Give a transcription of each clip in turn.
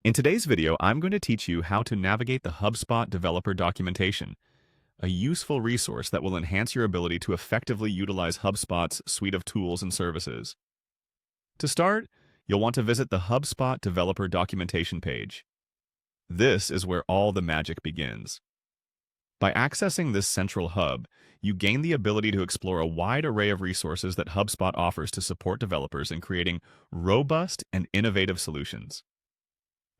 In today's video, I'm going to teach you how to navigate the HubSpot developer documentation, a useful resource that will enhance your ability to effectively utilize HubSpot's suite of tools and services. To start, you'll want to visit the HubSpot developer documentation page. This is where all the magic begins. By accessing this central hub, you gain the ability to explore a wide array of resources that HubSpot offers to support developers in creating robust and innovative solutions.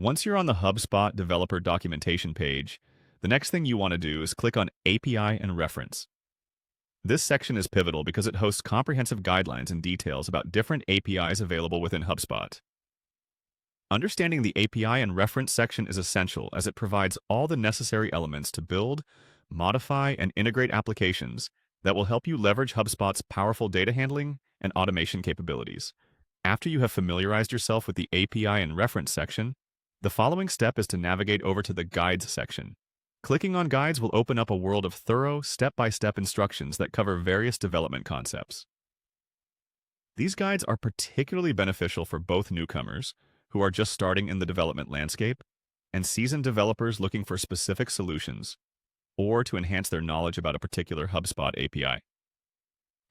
Once you're on the HubSpot developer documentation page, the next thing you want to do is click on API and Reference. This section is pivotal because it hosts comprehensive guidelines and details about different APIs available within HubSpot. Understanding the API and Reference section is essential as it provides all the necessary elements to build, modify, and integrate applications that will help you leverage HubSpot's powerful data handling and automation capabilities. After you have familiarized yourself with the API and Reference section, the following step is to navigate over to the Guides section. Clicking on Guides will open up a world of thorough, step-by-step instructions that cover various development concepts. These guides are particularly beneficial for both newcomers, who are just starting in the development landscape, and seasoned developers looking for specific solutions, or to enhance their knowledge about a particular HubSpot API.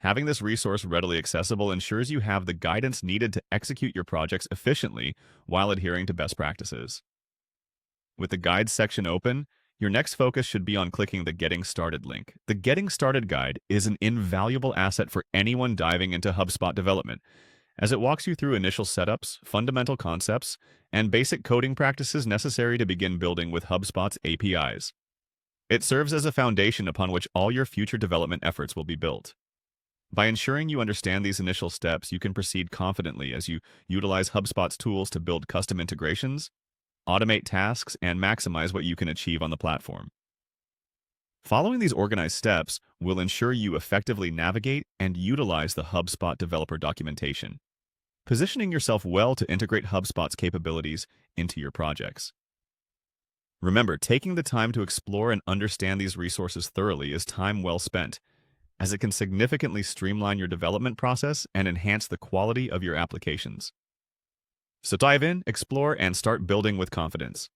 Having this resource readily accessible ensures you have the guidance needed to execute your projects efficiently while adhering to best practices. With the Guides section open, your next focus should be on clicking the Getting Started link. The Getting Started guide is an invaluable asset for anyone diving into HubSpot development, as it walks you through initial setups, fundamental concepts, and basic coding practices necessary to begin building with HubSpot's APIs. It serves as a foundation upon which all your future development efforts will be built. By ensuring you understand these initial steps, you can proceed confidently as you utilize HubSpot's tools to build custom integrations, automate tasks, and maximize what you can achieve on the platform. Following these organized steps will ensure you effectively navigate and utilize the HubSpot developer documentation, positioning yourself well to integrate HubSpot's capabilities into your projects. Remember, taking the time to explore and understand these resources thoroughly is time well spent, as it can significantly streamline your development process and enhance the quality of your applications. So dive in, explore, and start building with confidence.